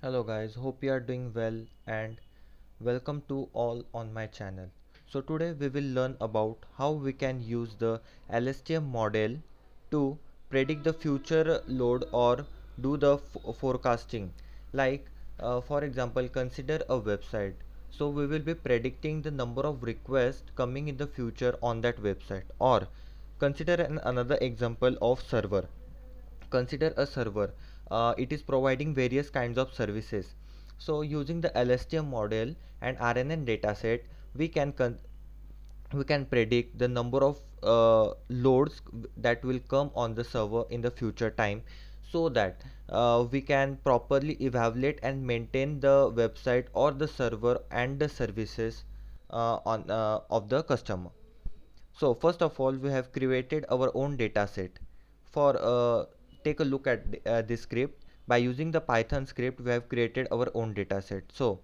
Hello guys, hope you are doing well and welcome to all on my channel. So today we will learn about how we can use the LSTM model to predict the future load or do the forecasting. Like for example, consider a website. So we will be predicting the number of requests coming in the future on that website, or consider another example of server. Consider a server. It is providing various kinds of services. So using the LSTM model and RNN dataset, we can we can predict the number of loads that will come on the server in the future time, so that we can properly evaluate and maintain the website or the server and the services on of the customer. So first of all, we have created our own data set. For take a look at this script. By using the Python script, we have created our own data set. So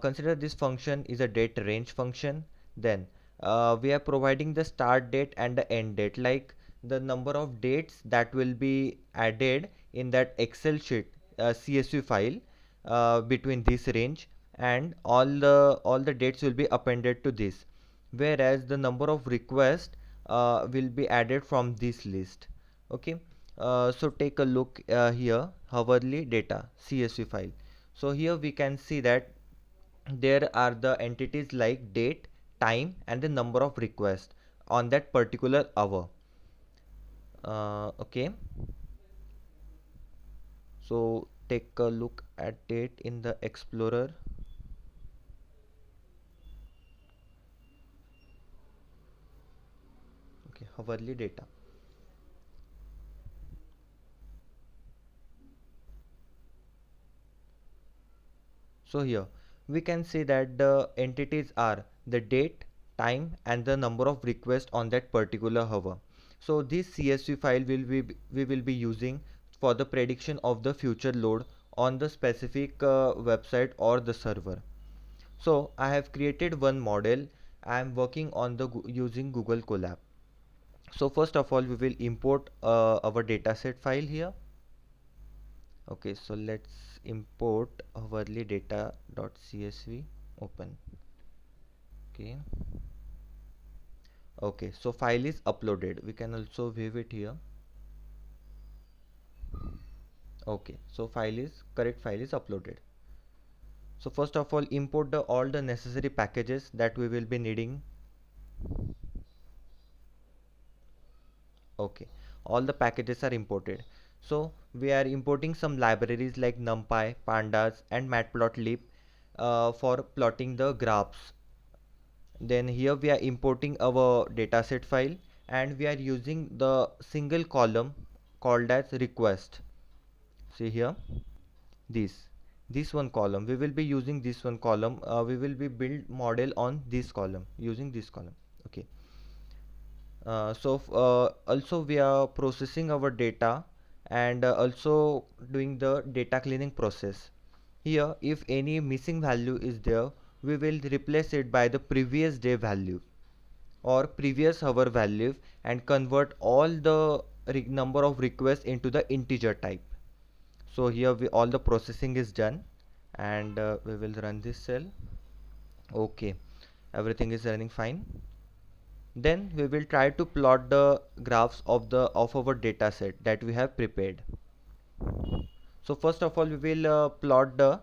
consider this function is a date range function. Then we are providing the start date and the end date, like the number of dates that will be added in that Excel sheet CSV file between this range, and all the dates will be appended to this, whereas the number of requests will be added from this list. Okay, so take a look here, hourly data CSV file. So here we can see that there are the entities like date, time, and the number of requests on that particular hour. Okay, so take a look at it in the Explorer. Okay, hourly data. So here we can see that the entities are the date, time, and the number of requests on that particular hour. So this CSV file we will be using for the prediction of the future load on the specific website or the server. So I have created one model. I am working on the using Google Colab. So first of all, we will import our dataset file here. Okay, so let's import hourly data.csv. Open. Okay. Okay, so file is uploaded. We can also view it here. Okay, so correct file is uploaded. So first of all, import all the necessary packages that we will be needing. Okay, all the packages are imported. So we are importing some libraries like NumPy, Pandas, and Matplotlib for plotting the graphs. Then here we are importing our dataset file, and we are using the single column called as request. See here, this this one column we will be using. This one column we will be build model on this column using this column. Okay, also we are processing our data, and also doing the data cleaning process. Here, if any missing value is there, we will replace it by the previous day value or previous hour value, and convert all the number of requests into the integer type. So here all the processing is done, and we will run this cell. Okay, everything is running fine. Then we will try to plot the graphs of our data set that we have prepared. So first of all, we will plot the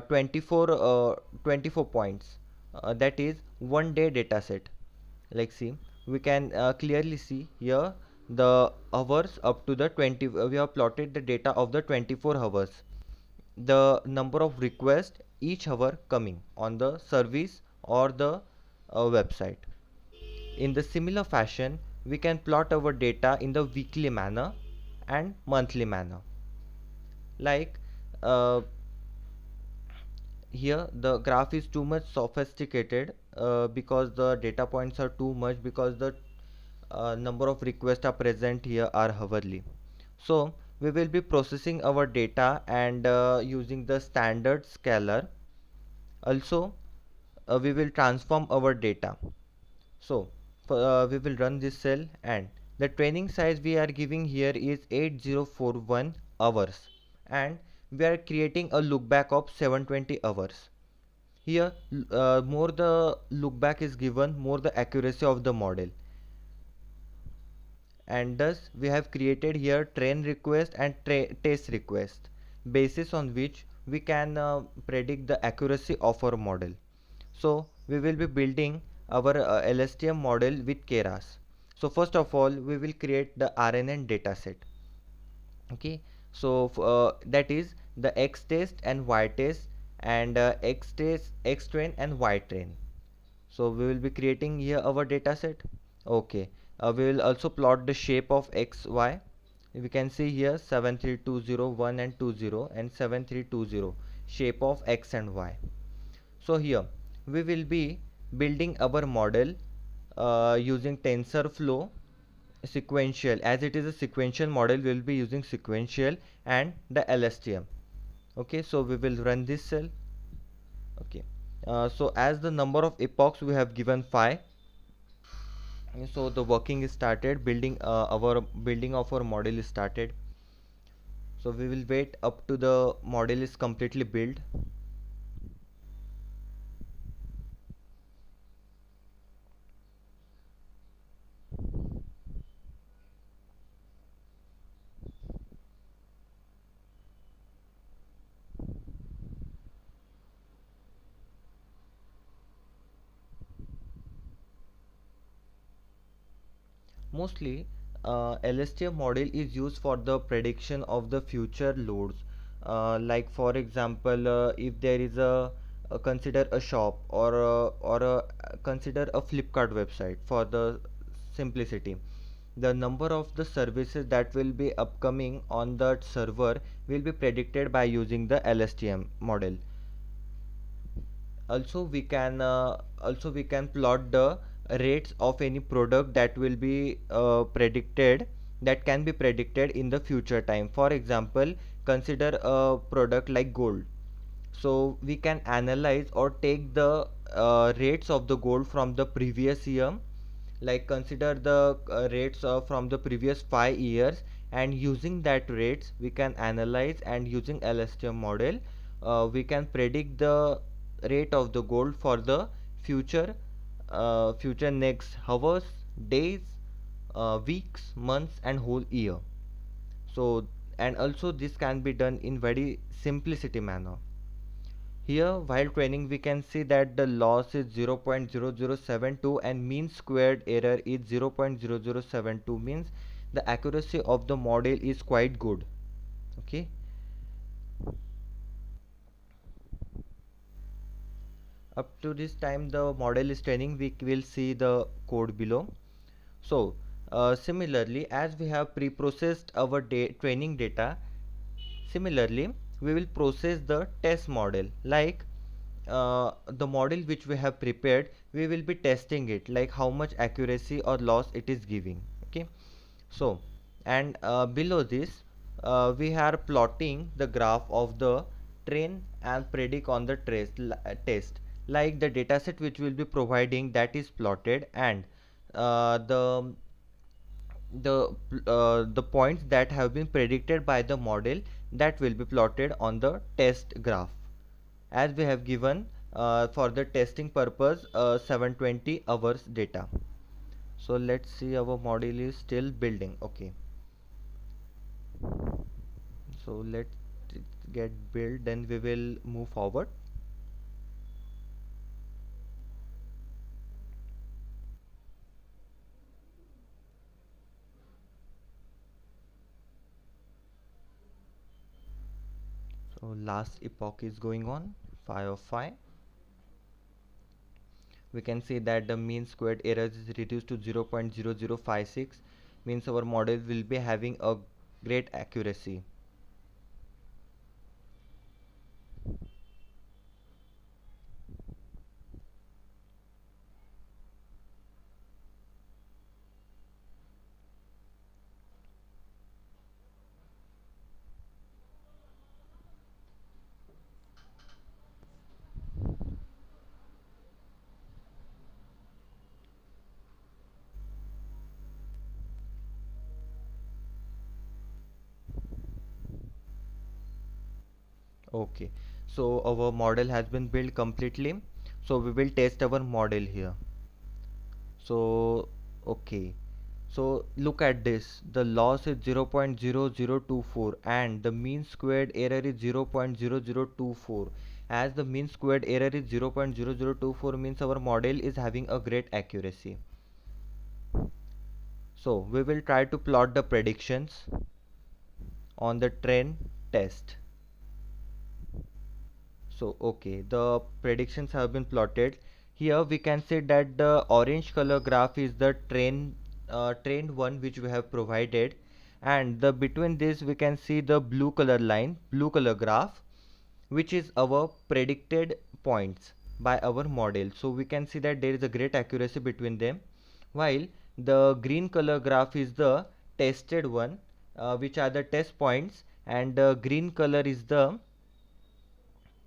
24 points, that is one day data set. Like see, we can clearly see here the hours up to the 20. We have plotted the data of the 24 hours, the number of requests each hour coming on the service or the website. In the similar fashion, we can plot our data in the weekly manner and monthly manner. Like uh, here the graph is too much sophisticated because the data points are too much, because the number of requests are present here are hourly. So we will be processing our data and using the standard scalar. Also we will transform our data. So we will run this cell, and the training size we are giving here is 8041 hours, and we are creating a look back of 720 hours. Here, more the look back is given, more the accuracy of the model. And thus, we have created here train request and test request, basis on which we can predict the accuracy of our model. So, we will be building our LSTM model with Keras. So, first of all, we will create the RNN dataset. Okay, so that is the X test and Y test, and X test, X train and Y train. So we will be creating here our data set. Okay, we will also plot the shape of X, Y. We can see here 73201 and 20 and 7320 shape of X and Y. So here we will be building our model using TensorFlow sequential. As it is a sequential model, we will be using sequential and the LSTM. Okay, so we will run this cell. Okay, so as the number of epochs we have given 5, so the working is started, building our building of our model is started. So we will wait up to the model is completely built. Mostly, LSTM model is used for the prediction of the future loads. Like for example, if there is consider a shop or consider a Flipkart website for the simplicity. The number of the services that will be upcoming on that server will be predicted by using the LSTM model. Also we can plot the rates of any product that will be predicted, that can be predicted in the future time. For example, consider a product like gold. So we can analyze or take the rates of the gold from the previous year, like consider the rates from the previous 5 years, and using that rates we can analyze, and using LSTM model we can predict the rate of the gold for the future, future next hours, days, weeks, months and whole year. So, and also this can be done in very simplicity manner. Here, while training, we can see that the loss is 0.0072 and mean squared error is 0.0072, means the accuracy of the model is quite good. Okay. Up to this time the model is training, we will see the code below. So, similarly, as we have pre-processed our training data, similarly, we will process the test model. Like the model which we have prepared, we will be testing it, like how much accuracy or loss it is giving. Okay. So, and below this, we are plotting the graph of the train and predict on the test. Like the dataset which will be providing, that is plotted, and the the points that have been predicted by the model, that will be plotted on the test graph, as we have given for the testing purpose 720 hours data. So let's see, our model is still building. Okay, so let it get built, then we will move forward. So last epoch is going on, 5 of 5. We can see that the mean squared error is reduced to 0.0056, means our model will be having a great accuracy. Okay, so our model has been built completely. So we will test our model here. So, okay. So look at this. The loss is 0.0024 and the mean squared error is 0.0024. As the mean squared error is 0.0024 means our model is having a great accuracy. So we will try to plot the predictions on the trend test. So okay, the predictions have been plotted. Here we can see that the orange color graph is the trend one which we have provided, and the between this we can see the blue color line, blue color graph, which is our predicted points by our model. So we can see that there is a great accuracy between them, while the green color graph is the tested one, which are the test points, and the green color is the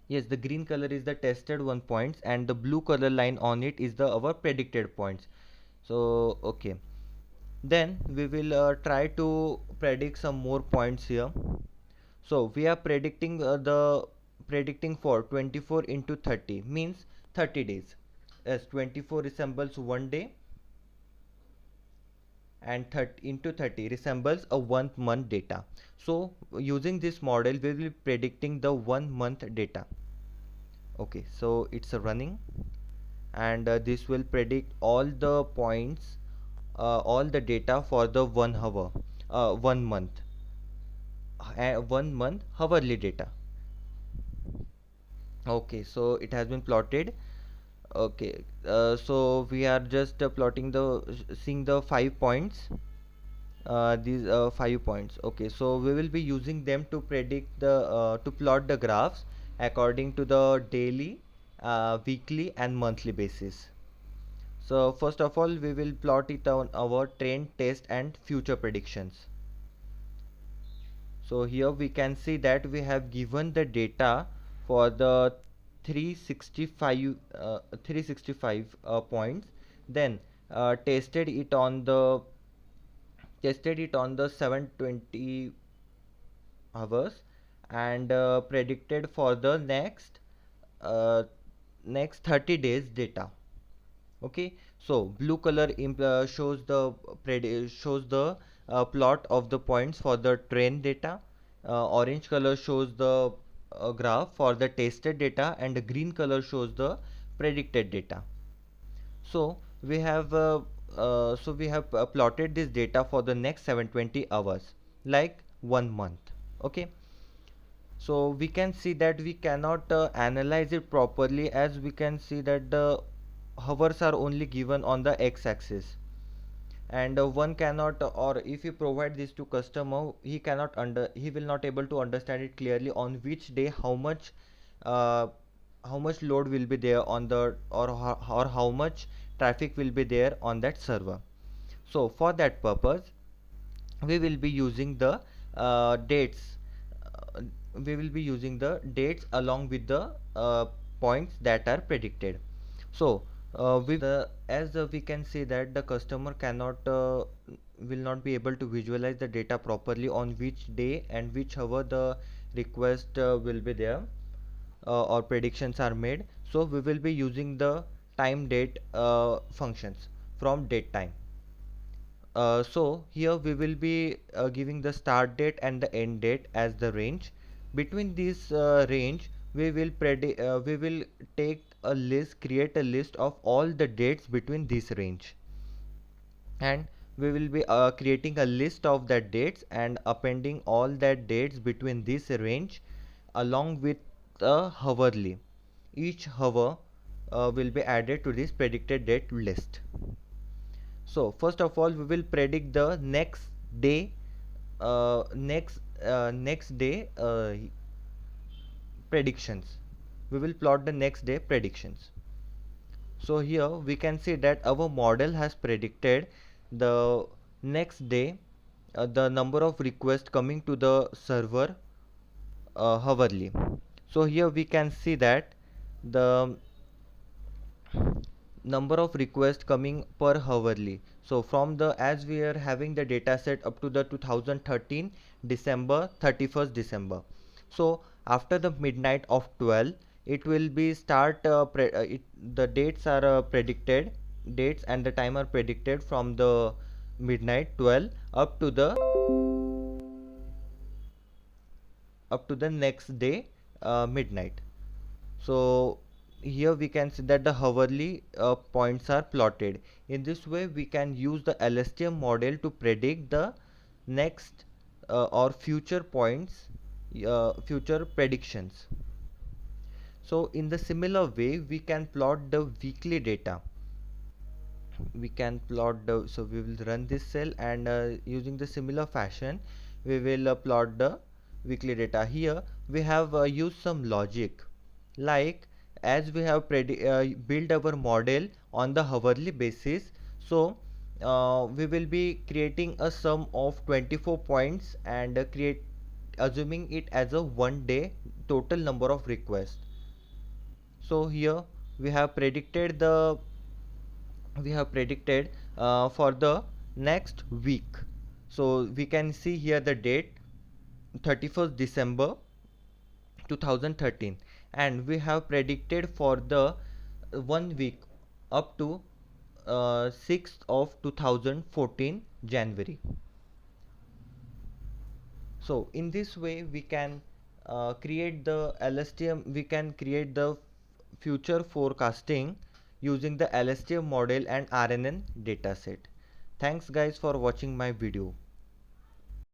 yes, the green color is the tested one points and the blue color line on it is the our predicted points. So okay, then we will try to predict some more points here. So we are predicting the predicting for 24 into 30 means 30 days, as 24 resembles one day and 30 into 30 resembles a 1 month data. So using this model we will be predicting the 1 month data. Okay, so it's running, and this will predict all the points, all the data for the 1 hour, 1 month, 1 month hourly data. Okay, so it has been plotted. Okay, so we are just plotting the seeing the 5 points. These 5 points. Okay, so we will be using them to predict the to plot the graphs according to the daily, weekly, and monthly basis. So first of all, we will plot it on our trend test and future predictions. So here we can see that we have given the data for the 365 points, then tested it on the 720 hours, and predicted for the uh, next 30 days data. Okay, so blue color shows the plot of the points for the train data, orange color shows the graph for the tested data, and the green color shows the predicted data. So we have plotted this data for the next 720 hours, like 1 month. Okay, so we can see that we cannot analyze it properly, as we can see that the hours are only given on the x-axis, and one cannot, or if you provide this to customer, he will not able to understand it clearly on which day uh, how much load will be there on the, or how much traffic will be there on that server. So for that purpose we will be using the dates, uh, we will be using the dates along with the points that are predicted. So we can see that the customer cannot will not be able to visualize the data properly on which day and which hour the request will be there, or predictions are made. So we will be using the time date functions from date time. So here we will be giving the start date and the end date as the range. Between this range, we will create a list of all the dates between this range, and we will be creating a list of that dates and appending all that dates between this range along with a hourly. Each hour will be added to this predicted date list. So first of all, we will predict the day, next day predictions. We will plot the next day predictions. So here we can see that our model has predicted the next day, the number of requests coming to the server hourly. So here we can see that the number of requests coming per hourly. So from the, as we are having the data set up to the 2013 December 31st December. So after the midnight of 12, it will be start the dates are predicted, dates and the time are predicted from the midnight 12 up to the next day midnight. So here we can see that the hourly points are plotted. In this way we can use the LSTM model to predict the next or future points, future predictions. So in the similar way we can plot the weekly data. We can plot the, so we will run this cell and using the similar fashion we will plot the weekly data. Here we have used some logic, like as we have built our model on the hourly basis, so we will be creating a sum of 24 points and create assuming it as a one day total number of requests. So here we have predicted the, for the next week. So we can see here the date 31st December 2013, and we have predicted for the 1 week up to 6th of 2014 January. So in this way we can create the LSTM, we can create the future forecasting using the LSTM model and RNN dataset. Thanks guys for watching my video.